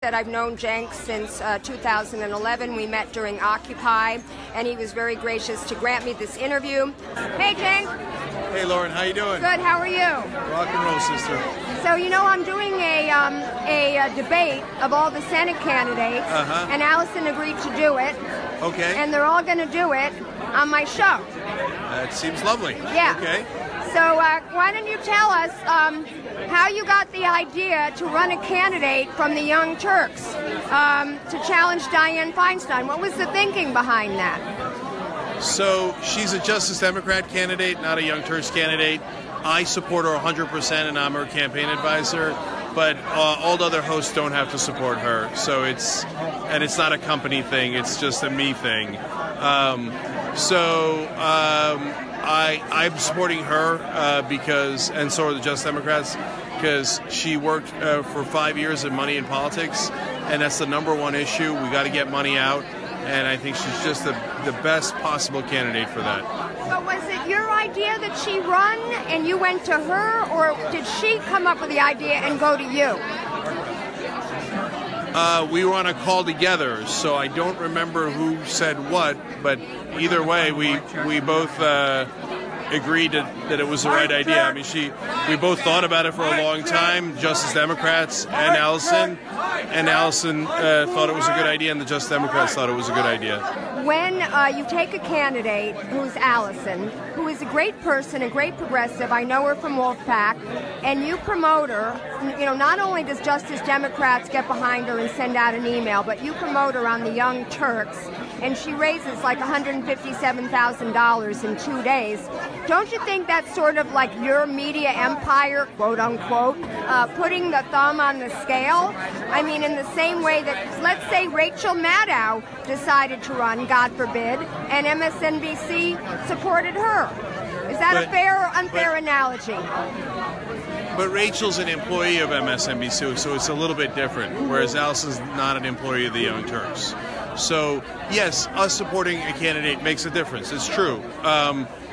That I've known Cenk since 2011. We met during Occupy, and he was very gracious to grant me this interview. Hey, Cenk. Hey, Lauren. How you doing? Good. How are you? Rock and roll, sister. So, you know, I'm doing a debate of all the Senate candidates, and Alison agreed to do it. Okay. And they're all going to do it on my show. It seems lovely. Yeah. Okay. So why don't you tell us how you got the idea to run a candidate from the Young Turks to challenge Dianne Feinstein? What was the thinking behind that? So she's a Justice Democrat candidate, not a Young Turks candidate. I support her 100%, and I'm her campaign advisor. But all the other hosts don't have to support her. So it's not a company thing. It's just a me thing. I'm supporting her because, and so are the Just Democrats, because she worked for 5 years in money in politics, and that's the #1 issue. We got to get money out, and I think she's just the best possible candidate for that. So was it your idea that she run and you went to her, or did she come up with the idea and go to you? We were on a call together, so I don't remember who said what, but either way, we both agreed that it was the right idea. I mean, we both thought about it for a long time, Justice Democrats and Alison thought it was a good idea, and the Justice Democrats thought it was a good idea. When you take a candidate who's Alison, who is a great person, a great progressive, I know her from WolfPack, and you promote her, you know, not only does Justice Democrats get behind her and send out an email, but you promote her on the Young Turks, and she raises like $157,000 in 2 days. Don't you think that's sort of like your media empire, quote unquote, putting the thumb on the scale? I mean, in the same way that, let's say Rachel Maddow decided to run, God forbid, and MSNBC supported her. Is that a fair or unfair analogy? But Rachel's an employee of MSNBC, so it's a little bit different, whereas Alison's not an employee of the Young Turks. So, yes, us supporting a candidate makes a difference. It's true.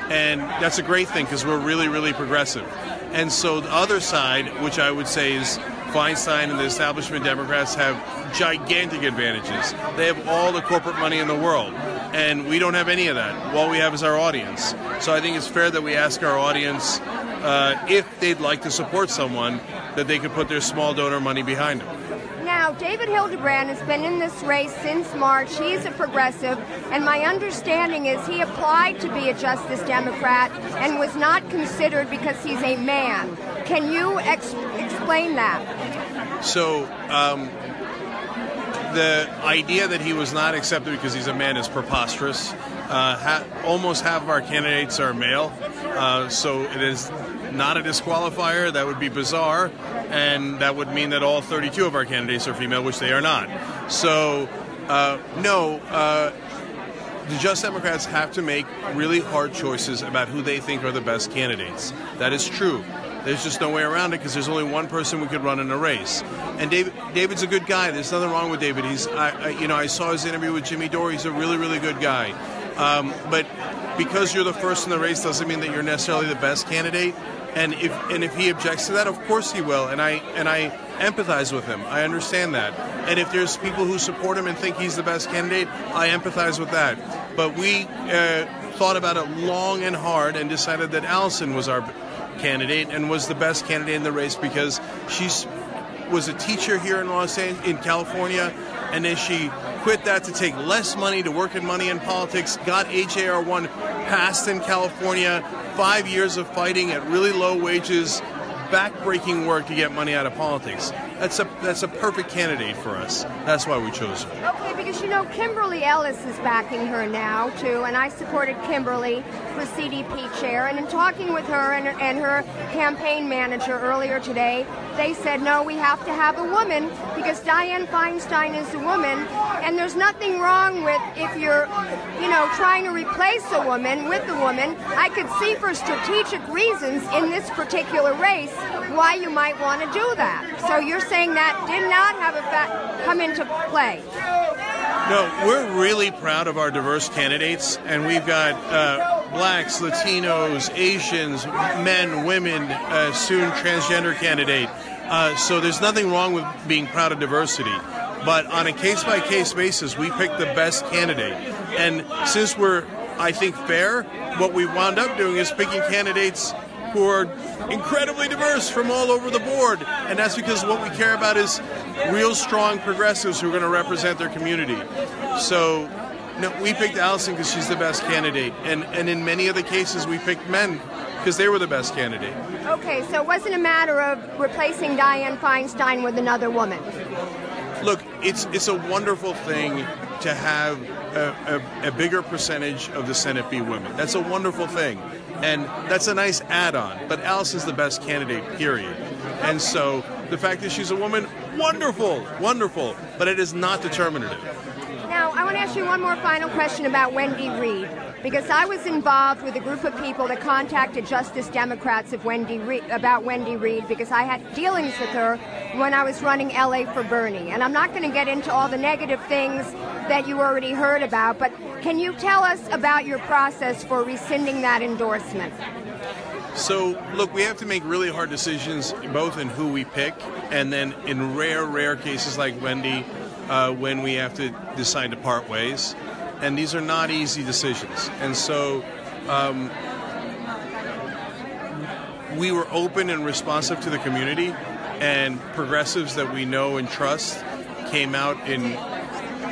And that's a great thing because we're really, really progressive. And so the other side, which I would say is Feinstein and the establishment Democrats, have gigantic advantages. They have all the corporate money in the world, and we don't have any of that. All we have is our audience. So I think it's fair that we ask our audience if they'd like to support someone, that they could put their small donor money behind them. Now, David Hildebrand has been in this race since March. He's a progressive, and my understanding is he applied to be a Justice Democrat and was not considered because he's a man. Can you explain that? So, the idea that he was not accepted because he's a man is preposterous. Almost half of our candidates are male, so it is not a disqualifier. That would be bizarre, and that would mean that all 32 of our candidates are female, which they are not. So, no, the Just Democrats have to make really hard choices about who they think are the best candidates. That is true. There's just no way around it because there's only one person we could run in a race. And David's a good guy. There's nothing wrong with David. I saw his interview with Jimmy Dore. He's a really, really good guy. But because you're the first in the race doesn't mean that you're necessarily the best candidate. And if he objects to that, of course he will. And I empathize with him. I understand that. And if there's people who support him and think he's the best candidate, I empathize with that. But we thought about it long and hard and decided that Alison was our candidate and was the best candidate in the race because she was a teacher here in in California, and then she quit that to take less money to work in money in politics, got HAR1 passed in California, 5 years of fighting at really low wages, backbreaking work to get money out of politics. That's a perfect candidate for us. That's why we chose her. Okay, because you know Kimberly Ellis is backing her now too, and I supported Kimberly for CDP chair. And in talking with her and her campaign manager earlier today, they said no, we have to have a woman because Dianne Feinstein is a woman, and there's nothing wrong with if you're, you know, trying to replace a woman with a woman. I could see for strategic reasons in this particular race why you might want to do that. So you're saying that did not have come into play? No, we're really proud of our diverse candidates, and we've got blacks, Latinos, Asians, men, women, soon transgender candidate. So there's nothing wrong with being proud of diversity. But on a case-by-case basis, we pick the best candidate. And since we're, I think, fair, what we wound up doing is picking candidates who are incredibly diverse from all over the board. And that's because what we care about is real strong progressives who are going to represent their community. So no, we picked Alison because she's the best candidate. And in many other cases, we picked men because they were the best candidate. Okay, so it wasn't a matter of replacing Dianne Feinstein with another woman. Look, it's a wonderful thing to have a bigger percentage of the Senate be women. That's a wonderful thing. And that's a nice add-on. But Alison's the best candidate, period. And so the fact that she's a woman, wonderful, wonderful. But it is not determinative. Now, I want to ask you one more final question about Wendy Reed, because I was involved with a group of people that contacted Justice Democrats about Wendy Reed because I had dealings with her when I was running LA for Bernie. And I'm not going to get into all the negative things that you already heard about, but can you tell us about your process for rescinding that endorsement? So, look, we have to make really hard decisions, both in who we pick and then in rare cases like Wendy, when we have to decide to part ways. And these are not easy decisions. And so we were open and responsive to the community, and progressives that we know and trust came out in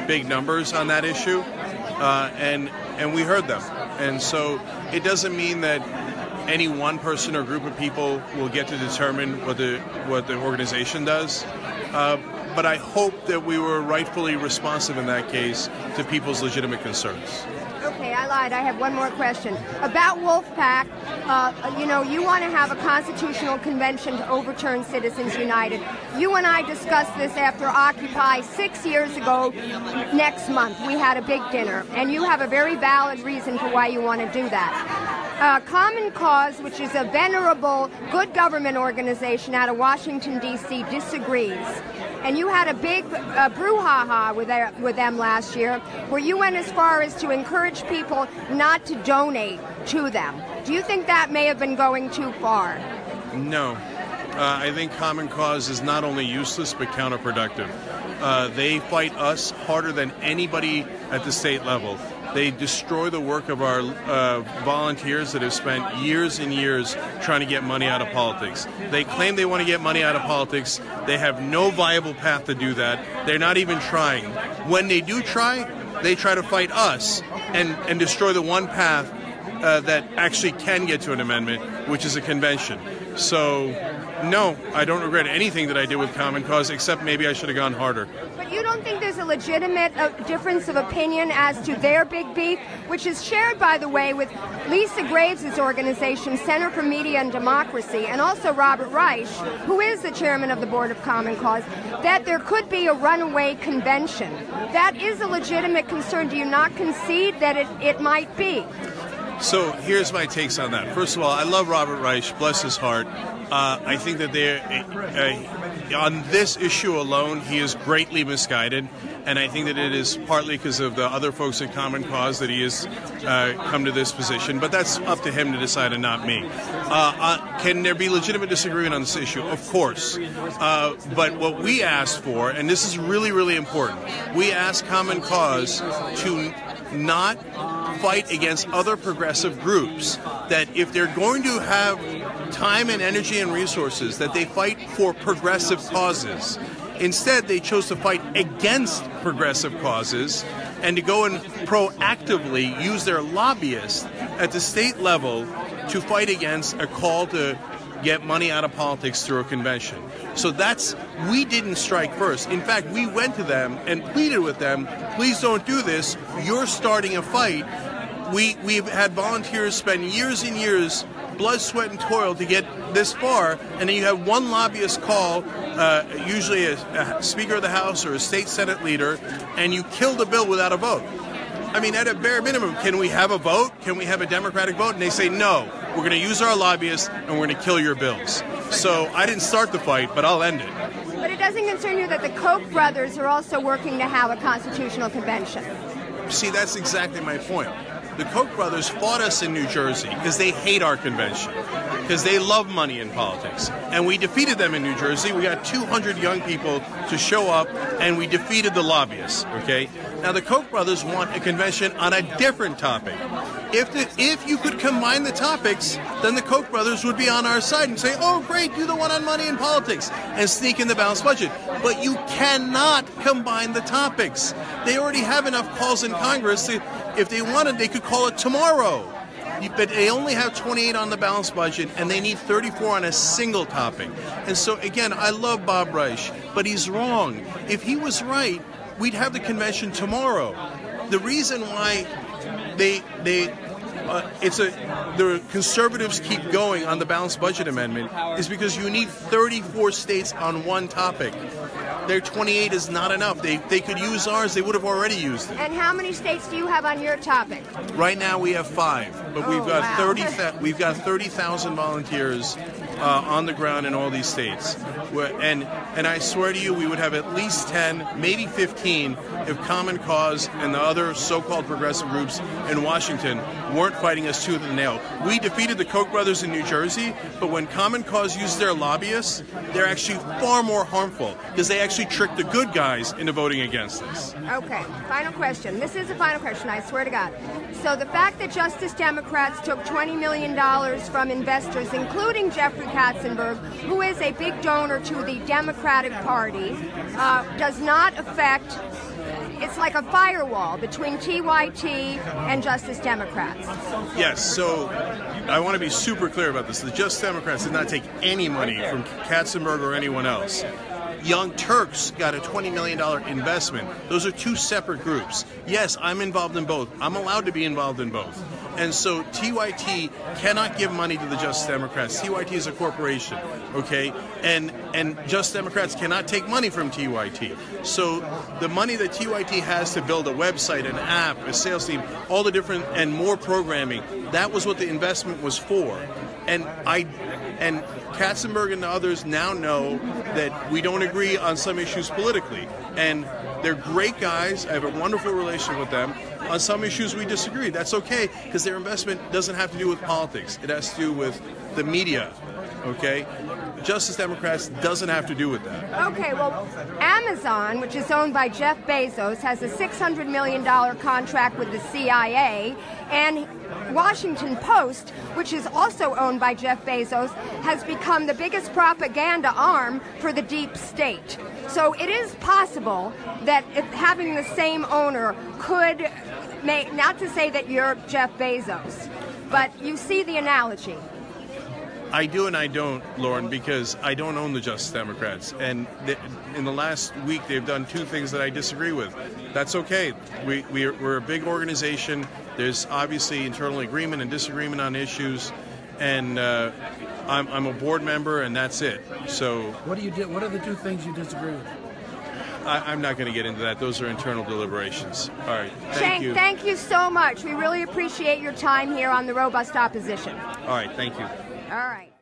big numbers on that issue, and we heard them. And so it doesn't mean that any one person or group of people will get to determine what the organization does. But I hope that we were rightfully responsive in that case to people's legitimate concerns. Okay, I lied. I have one more question. About WolfPack, you want to have a constitutional convention to overturn Citizens United. You and I discussed this after Occupy 6 years ago next month. We had a big dinner, and you have a very valid reason for why you want to do that. Common Cause, which is a venerable good government organization out of Washington, D.C., disagrees. And you had a big brouhaha with them last year, where you went as far as to encourage people not to donate to them. Do you think that may have been going too far? No. I think Common Cause is not only useless but counterproductive. They fight us harder than anybody at the state level. They destroy the work of our volunteers that have spent years and years trying to get money out of politics. They claim they want to get money out of politics. They have no viable path to do that. They're not even trying. When they do try, they try to fight us and destroy the one path that actually can get to an amendment, which is a convention. So, no, I don't regret anything that I did with Common Cause, except maybe I should have gone harder. But you don't think there's a legitimate difference of opinion as to their big beef, which is shared, by the way, with Lisa Graves' organization, Center for Media and Democracy, and also Robert Reich, who is the chairman of the board of Common Cause, that there could be a runaway convention. That is a legitimate concern. Do you not concede that it might be? So here's my takes on that. First of all, I love Robert Reich, bless his heart. I think that on this issue alone, he is greatly misguided, and I think that it is partly because of the other folks at Common Cause that he has come to this position, but that's up to him to decide and not me. Can there be legitimate disagreement on this issue? Of course. But what we asked for, and this is really, really important, we asked Common Cause to not fight against other progressive groups, that if they're going to have time and energy and resources, that they fight for progressive causes. Instead, they chose to fight against progressive causes and to go and proactively use their lobbyists at the state level to fight against a call to get money out of politics through a convention. So we didn't strike first. In fact, we went to them and pleaded with them, please don't do this, you're starting a fight. We've had volunteers spend years and years, blood, sweat, and toil to get this far, and then you have one lobbyist call, usually a Speaker of the House or a state Senate leader, and you kill the bill without a vote. I mean, at a bare minimum, can we have a vote? Can we have a Democratic vote? And they say, no, we're going to use our lobbyists, and we're going to kill your bills. So I didn't start the fight, but I'll end it. But it doesn't concern you that the Koch brothers are also working to have a constitutional convention. See, that's exactly my point. the Koch brothers fought us in New Jersey because they hate our convention, because they love money in politics. And we defeated them in New Jersey. We got 200 young people to show up, and we defeated the lobbyists, okay? Now, the Koch brothers want a convention on a different topic. If you could combine the topics, then the Koch brothers would be on our side and say, oh, great, do the one on money in politics, and sneak in the balanced budget. But you cannot combine the topics. They already have enough calls in Congress. If they wanted, they could call it tomorrow. But they only have 28 on the balanced budget, and they need 34 on a single topic. And so, again, I love Bob Reich, but he's wrong. If he was right, we'd have the convention tomorrow. The reason why the conservatives keep going on the balanced budget amendment is because you need 34 states on one topic. Their 28 is not enough. They could use ours. They would have already used it. And how many states do you have on your topic? Right now we have 5, but we've got 30,000 volunteers on the ground in all these states. And I swear to you, we would have at least 10, maybe 15, if Common Cause and the other so-called progressive groups in Washington weren't fighting us tooth and nail. We defeated the Koch brothers in New Jersey, but when Common Cause used their lobbyists, they're actually far more harmful because they actually tricked the good guys into voting against us. Okay, final question. This is a final question, I swear to God. So the fact that Justice Democrats took $20 million from investors, including Jeffrey Katzenberg, who is a big donor to the Democratic Party, does not affect... It's like a firewall between TYT and Justice Democrats. Yes, so I want to be super clear about this. The Justice Democrats did not take any money from Katzenberg or anyone else. Young Turks got a $20 million investment. Those are 2 separate groups. Yes, I'm involved in both. I'm allowed to be involved in both. And so TYT cannot give money to the Justice Democrats. TYT is a corporation, okay? And Justice Democrats cannot take money from TYT. So the money that TYT has to build a website, an app, a sales team, all the different and more programming, that was what the investment was for. And Katzenberg and the others now know that we don't agree on some issues politically. And they're great guys. I have a wonderful relationship with them. On some issues we disagree. That's okay, because their investment doesn't have to do with politics. It has to do with the media, okay? Justice Democrats doesn't have to do with that. Okay, well, Amazon, which is owned by Jeff Bezos, has a $600 million contract with the CIA, and Washington Post, which is also owned by Jeff Bezos, has become the biggest propaganda arm for the deep state. So it is possible that having the same owner could make, not to say that you're Jeff Bezos, but you see the analogy. I do and I don't, Lauren, because I don't own the Justice Democrats. And in the last week, they've done 2 things that I disagree with. That's okay. We're a big organization. There's obviously internal agreement and disagreement on issues. And I'm a board member, and that's it. So what are the 2 things you disagree with? I'm not going to get into that. Those are internal deliberations. All right. Thank you. Thank you so much. We really appreciate your time here on the Robust Opposition. All right. Thank you. All right.